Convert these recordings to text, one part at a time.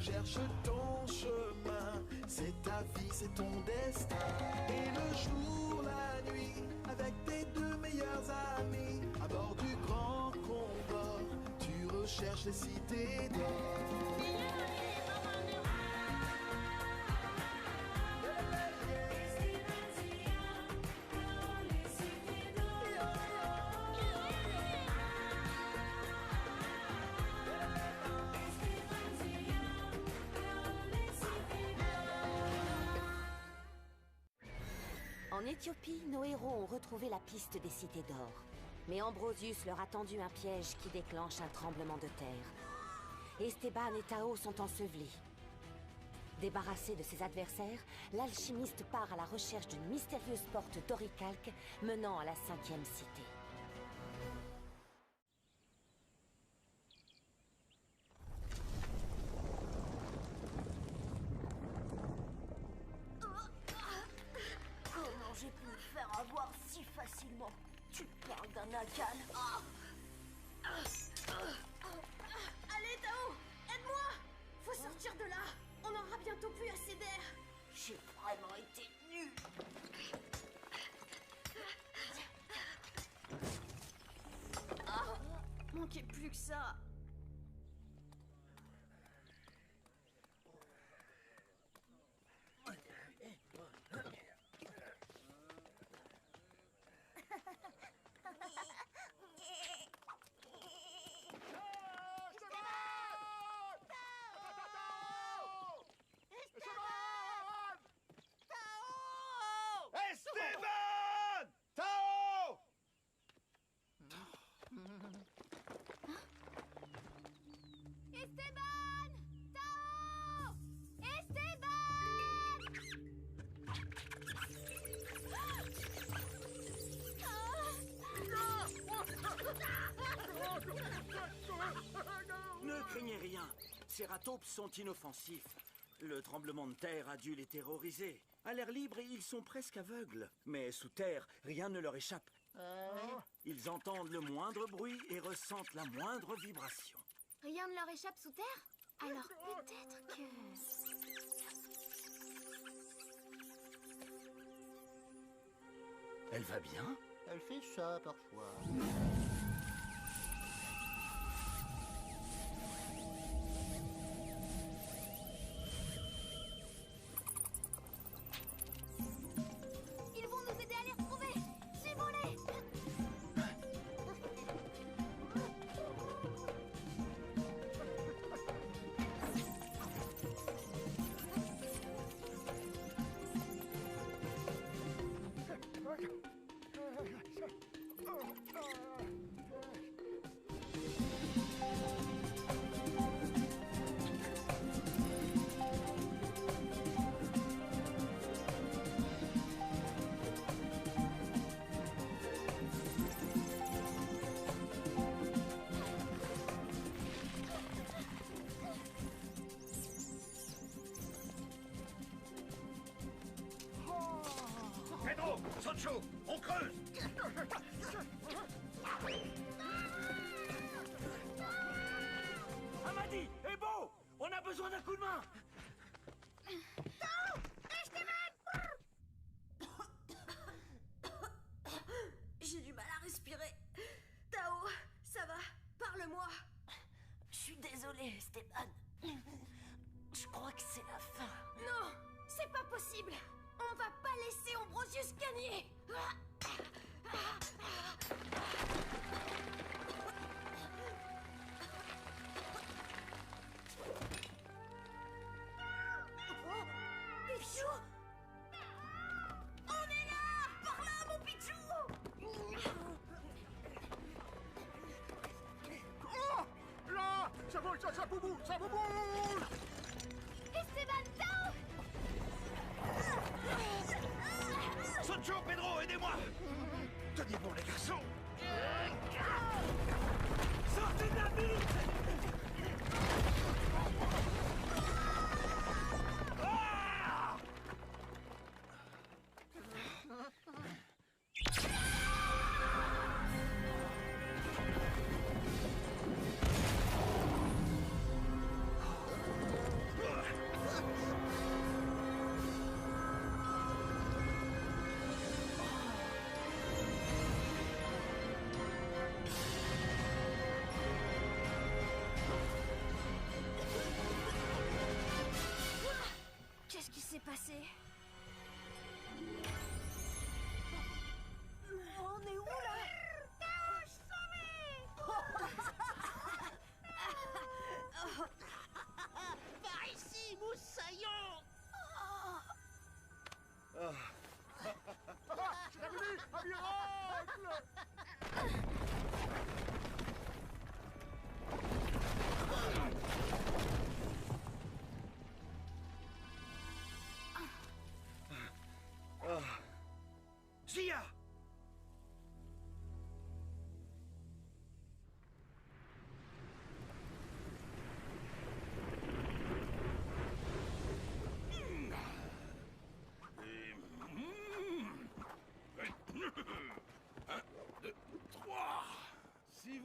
cherche ton chemin. C'est ta vie, c'est ton destin. Et le jour, la nuit, avec tes deux meilleurs amis, à bord du grand Condor, tu recherches les cités d'or. En Éthiopie, nos héros ont retrouvé la piste des cités d'or. Mais Ambrosius leur a tendu un piège qui déclenche un tremblement de terre. Esteban et Tao sont ensevelis. Débarrassé de ses adversaires, l'alchimiste part à la recherche d'une mystérieuse porte d'oricalque menant à la 5e cité. Comment j'ai pu me faire avoir si facilement? Tu parles d'un Akan. Allez, Tao, aide-moi! Faut sortir de là. On n'aura bientôt plus assez d'air. J'ai vraiment été nul. Manquait plus que ça. Esteban! Tao! Esteban! Tao! Esteban! Ne craignez rien, ces ratopes sont inoffensifs. Le tremblement de terre a dû les terroriser. À l'air libre, ils sont presque aveugles. Mais sous terre, rien ne leur échappe. Ils entendent le moindre bruit et ressentent la moindre vibration. Rien ne leur échappe sous terre? Alors peut-être que... Elle va bien? Elle fait ça parfois. Ils vont nous aider à les retrouver. Suivons-les. Pedro! Sancho! On creuse! Amadi! Ebo! On a besoin d'un coup de main! J'ai du mal à respirer. Tao, ça va? Parle-moi. Je suis désolée, Esteban. Je crois que c'est la fin. Non, c'est pas possible. On va pas laisser Ambrosius gagner. Pichou! On est là! Par là, mon Pichou! Oh! Là! Ça bouge, ça bouge, ça bouge! Esteban, Tao! Sancho, Pedro, aidez-moi! Tenez bon, les garçons! Sortez de la ville! Ah!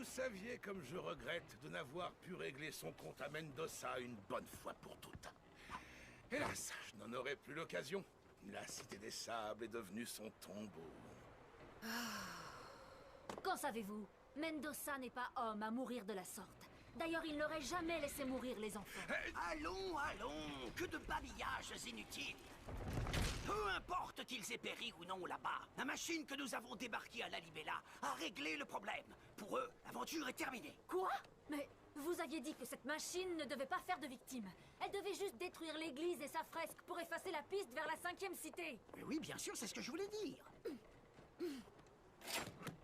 vous saviez comme je regrette de n'avoir pu régler son compte à Mendoza une bonne fois pour toutes. Hélas, je n'en aurai plus l'occasion. La Cité des Sables est devenue son tombeau. Qu'en savez-vous? Mendoza n'est pas homme à mourir de la sorte. D'ailleurs, il n'aurait jamais laissé mourir les enfants. Allons, allons, que de babillages inutiles. Peu importe qu'ils aient péri ou non là-bas, la machine que nous avons débarquée à la Libella a réglé le problème. Pour eux, l'aventure est terminée. Quoi? Mais vous aviez dit que cette machine ne devait pas faire de victimes. Elle devait juste détruire l'église et sa fresque pour effacer la piste vers la 5e cité. Mais oui, bien sûr, c'est ce que je voulais dire.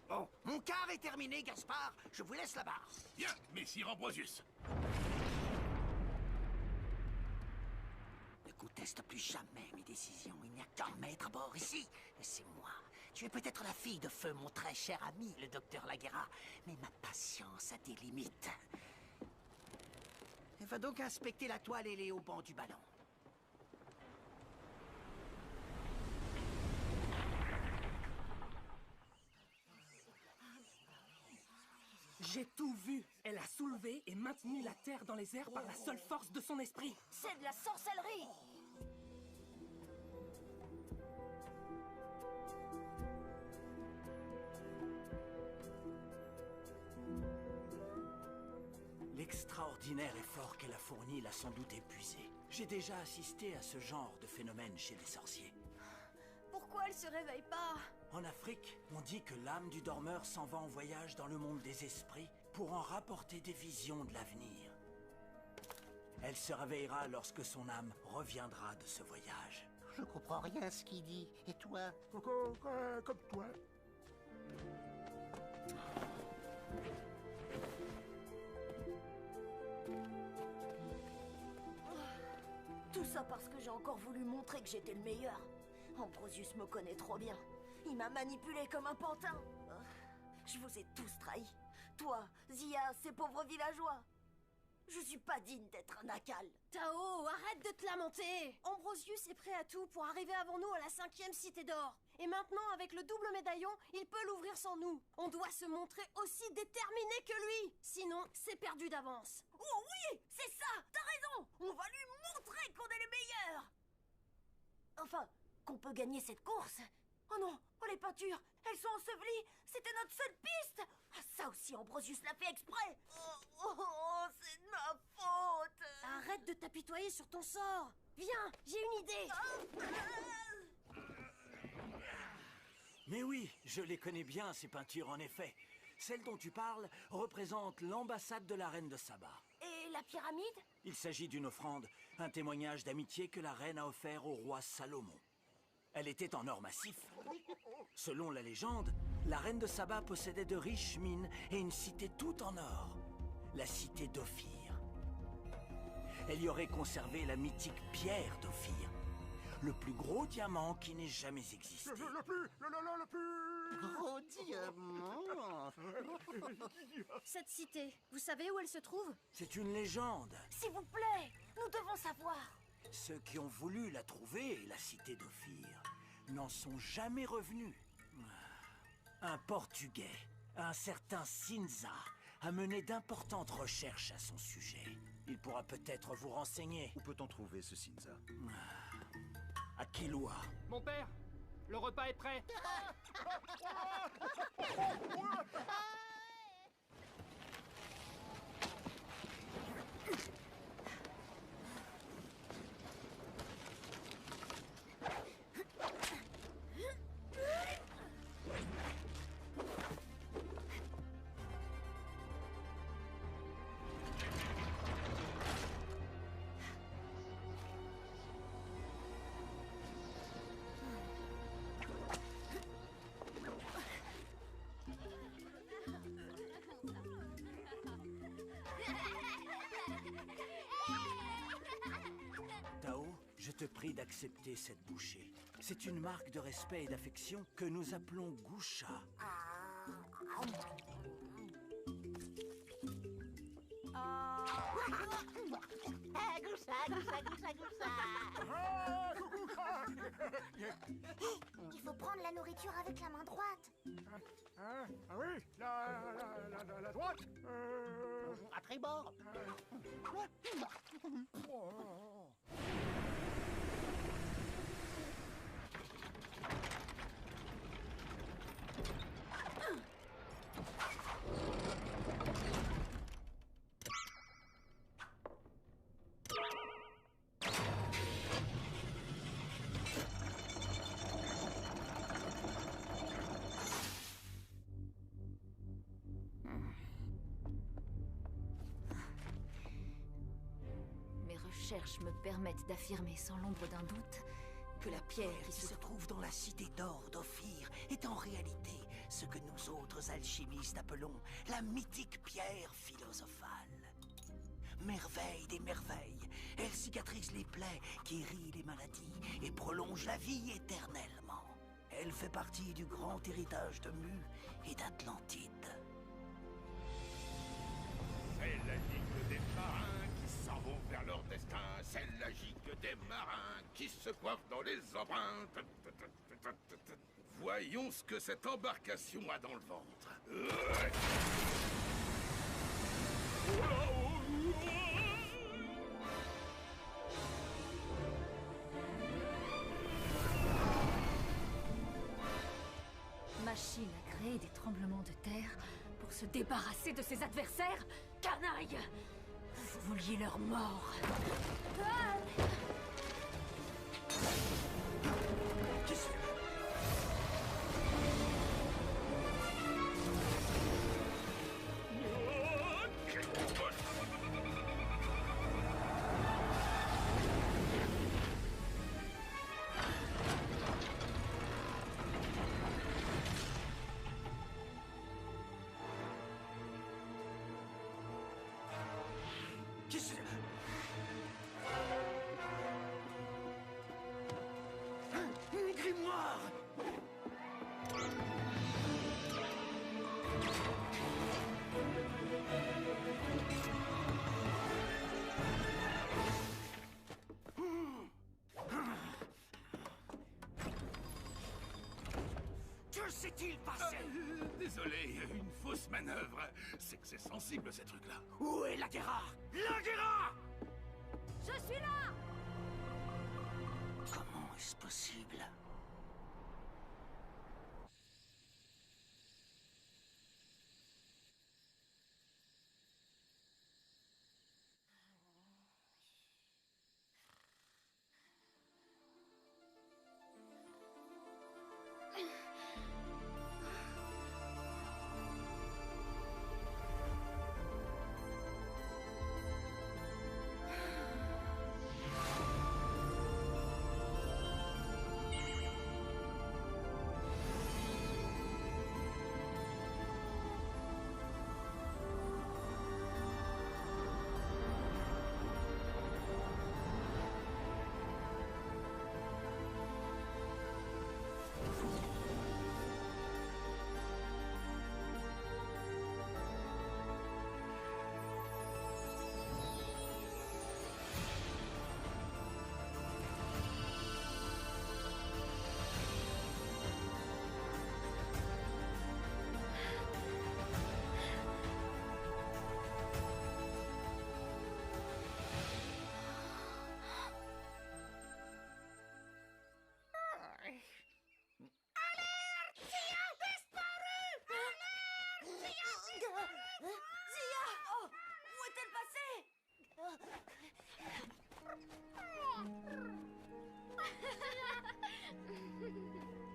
Bon, mon quart est terminé, Gaspard. Je vous laisse là-bas. Bien, messire Ambrosius. Ne conteste plus jamais mes décisions. Il n'y a qu'un maître à bord ici, et c'est moi. Tu es peut-être la fille de feu, mon très cher ami, le docteur Laguerra, mais ma patience a des limites. Va donc inspecter la toile et les haubans du ballon. J'ai tout vu. Elle a soulevé et maintenu la terre dans les airs par la seule force de son esprit. C'est de la sorcellerie! L'extraordinaire effort qu'elle a fourni l'a sans doute épuisé. J'ai déjà assisté à ce genre de phénomène chez les sorciers. Pourquoi elle se réveille pas? En Afrique, on dit que l'âme du dormeur s'en va en voyage dans le monde des esprits pour en rapporter des visions de l'avenir. Elle se réveillera lorsque son âme reviendra de ce voyage. Je comprends rien à ce qu'il dit. Et toi? Comme toi. Tout ça parce que j'ai encore voulu montrer que j'étais le meilleur. Ambrosius me connaît trop bien. Il m'a manipulé comme un pantin. Je vous ai tous trahis. Toi, Zia, ces pauvres villageois. Je suis pas digne d'être un Akal. Tao, arrête de te lamenter. Ambrosius est prêt à tout pour arriver avant nous à la 5e cité d'or. Et maintenant, avec le double médaillon, il peut l'ouvrir sans nous. On doit se montrer aussi déterminé que lui. Sinon, c'est perdu d'avance. Oh oui, c'est ça, t'as raison. On va lui montrer qu'on est les meilleurs. Enfin, qu'on peut gagner cette course. Oh non, oh les peintures, elles sont ensevelies. C'était notre seule piste. Ah, ça aussi, Ambrosius l'a fait exprès. Oh, c'est de ma faute. Arrête de t'apitoyer sur ton sort. Viens, j'ai une idée. Mais oui, je les connais bien, ces peintures, en effet. Celle dont tu parles représente l'ambassade de la reine de Saba. Et la pyramide? Il s'agit d'une offrande, un témoignage d'amitié que la reine a offert au roi Salomon. Elle était en or massif. Selon la légende, la reine de Saba possédait de riches mines et une cité toute en or, la cité d'Ophir. Elle y aurait conservé la mythique pierre d'Ophir, le plus gros diamant qui n'ait jamais existé. Le plus Gros diamant. Cette cité, vous savez où elle se trouve? C'est une légende. S'il vous plaît, nous devons savoir. Ceux qui ont voulu la trouver, la cité d'Ophir, n'en sont jamais revenus. Un Portugais, un certain Cinza, a mené d'importantes recherches à son sujet. Il pourra peut-être vous renseigner. Où peut-on trouver ce Cinza? À Kilwa. Mon père, le repas est prêt. Je te prie d'accepter cette bouchée. C'est une marque de respect et d'affection que nous appelons Goucha. Il faut prendre la nourriture avec la main droite. Ah oui, la droite. À tribord. Mes recherches me permettent d'affirmer sans l'ombre d'un doute que la pierre qui se trouve dans la cité d'or d'Ophir est en réalité ce que nous autres alchimistes appelons la mythique pierre philosophale. Merveille des merveilles, elle cicatrise les plaies, guérit les maladies et prolonge la vie éternellement. Elle fait partie du grand héritage de Mu et d'Atlantide. C'est la gigue des marins qui s'en vont vers leur destin. C'est la gigue des marins qui se coiffent dans les embruns. Voyons ce que cette embarcation a dans le ventre. Machine a créé des tremblements de terre pour se débarrasser de ses adversaires. Canaille! Vous vouliez leur mort. Grimoire! Que s'est-il passé? Désolé, une fausse manœuvre. C'est que c'est sensible ces trucs-là. Où est Laguerra? Laguerra! Je suis là! Comment est-ce possible?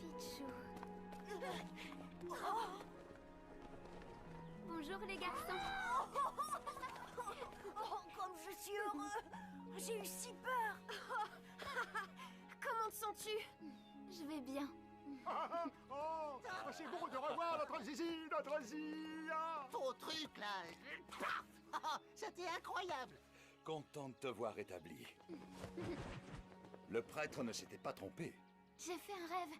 Pichou. Bonjour les garçons. Oh, comme je suis heureux. J'ai eu si peur. Comment te sens-tu? Je vais bien. C'est bon de revoir notre zizi, notre Zia. Ton truc là. Paf. C'était incroyable. Content de te voir rétabli. Le prêtre ne s'était pas trompé. J'ai fait un rêve.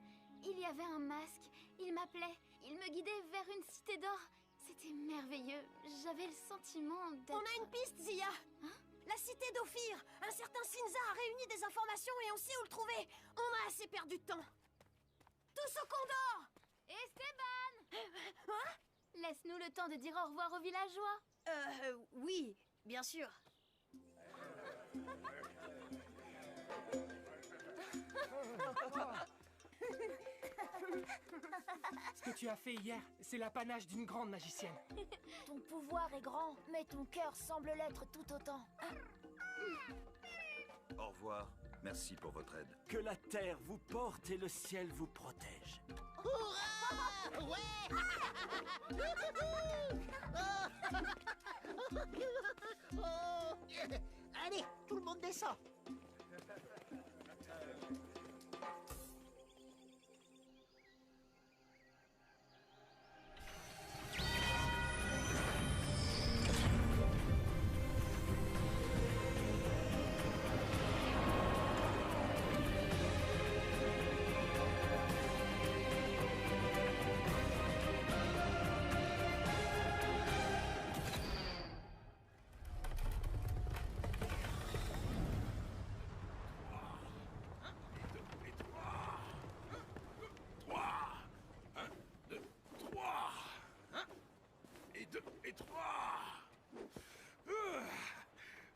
Il y avait un masque. Il m'appelait. Il me guidait vers une cité d'or. C'était merveilleux. J'avais le sentiment d'être... On a une piste, Zia. Hein? La cité d'Ophir. Un certain Sinza a réuni des informations et on sait où le trouver. On a assez perdu de temps. Tous au Condor! Esteban! Laisse-nous le temps de dire au revoir aux villageois. Oui, bien sûr. Ce que tu as fait hier, c'est l'apanage d'une grande magicienne. Ton pouvoir est grand, mais ton cœur semble l'être tout autant. Au revoir. Merci pour votre aide. Que la terre vous porte et le ciel vous protège. Hurrah! Ouais! Oh! Allez, tout le monde descend.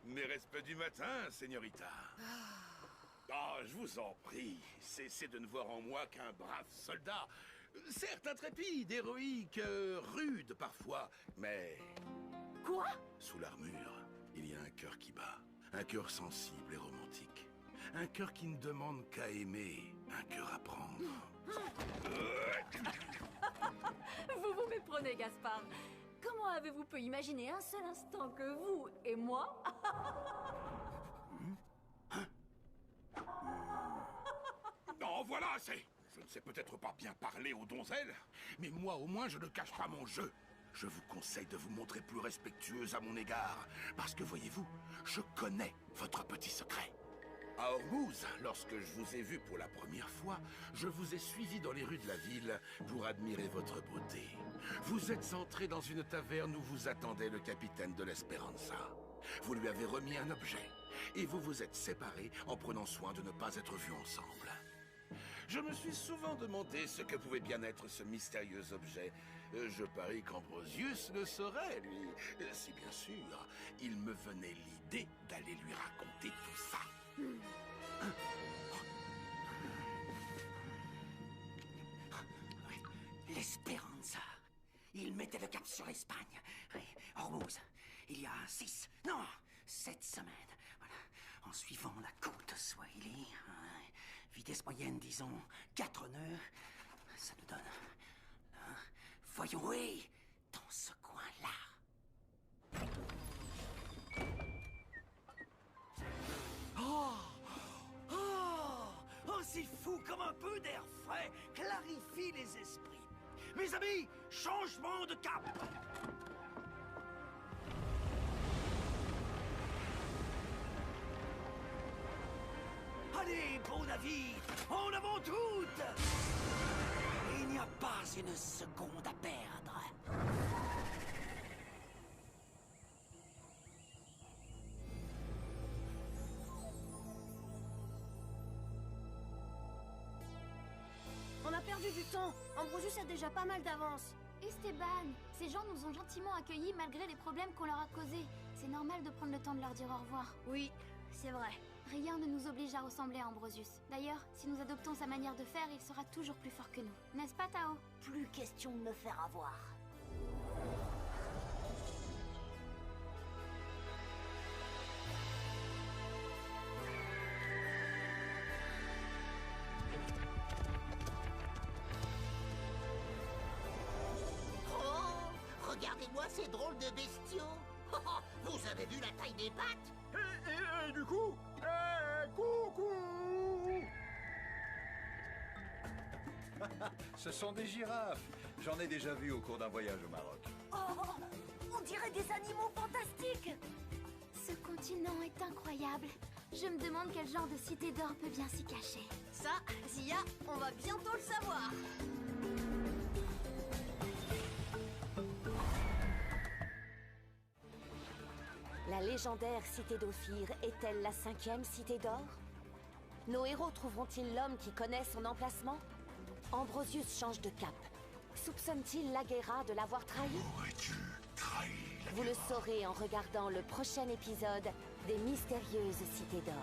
Mes respects du matin, señorita. Ah, je vous en prie, cessez de ne voir en moi qu'un brave soldat. Certes intrépide, héroïque, rude parfois, mais... Quoi? Sous l'armure, il y a un cœur qui bat. Un cœur sensible et romantique. Un cœur qui ne demande qu'à aimer. Un cœur à prendre. Vous vous méprenez, Gaspard. Comment avez-vous pu imaginer un seul instant que vous et moi... Non, voilà, c'est... Je ne sais peut-être pas bien parler aux donzelles, mais moi au moins je ne cache pas mon jeu. Je vous conseille de vous montrer plus respectueuse à mon égard, parce que voyez-vous, je connais votre petit secret. À Ormuz, lorsque je vous ai vu pour la première fois, je vous ai suivi dans les rues de la ville pour admirer votre beauté. Vous êtes entré dans une taverne où vous attendait le capitaine de l'Esperanza. Vous lui avez remis un objet, et vous vous êtes séparés en prenant soin de ne pas être vus ensemble. Je me suis souvent demandé ce que pouvait bien être ce mystérieux objet. Je parie qu'Ambrosius le saurait, lui. Si bien sûr, il me venait l'idée d'aller lui raconter tout ça. L'Esperanza. Il mettait le cap sur l'Espagne. Ormuz, il y a 7 semaines. Voilà. En suivant la côte Swahili. Vitesse moyenne, disons, 4 nœuds. Ça nous donne... voyons, oui, dans ce coin-là. Aussi fou comme un peu d'air frais clarifie les esprits. Mes amis, changement de cap. Allez, bon navire, en avant toutes. Il n'y a pas une seconde à perdre. On a perdu du temps. Ambrosius a déjà pas mal d'avance. Esteban, ces gens nous ont gentiment accueillis malgré les problèmes qu'on leur a causés. C'est normal de prendre le temps de leur dire au revoir. Oui, c'est vrai. Rien ne nous oblige à ressembler à Ambrosius. D'ailleurs, si nous adoptons sa manière de faire, il sera toujours plus fort que nous. N'est-ce pas, Tao? Plus question de me faire avoir. Oh, regardez-moi ces drôles de bestiaux. Vous avez vu la taille des pattes? Et du coup, coucou. Ce sont des girafes. J'en ai déjà vu au cours d'un voyage au Maroc. Oh, on dirait des animaux fantastiques. Ce continent est incroyable. Je me demande quel genre de cité d'or peut bien s'y cacher. Ça, Zia, on va bientôt le savoir. La légendaire cité d'Ophir est-elle la 5e cité d'or? Nos héros trouveront-ils l'homme qui connaît son emplacement? Ambrosius change de cap. Soupçonne-t-il l'Aguera de l'avoir trahi? Aurais-tu trahi Vous le saurez en regardant le prochain épisode des Mystérieuses Cités d'Or.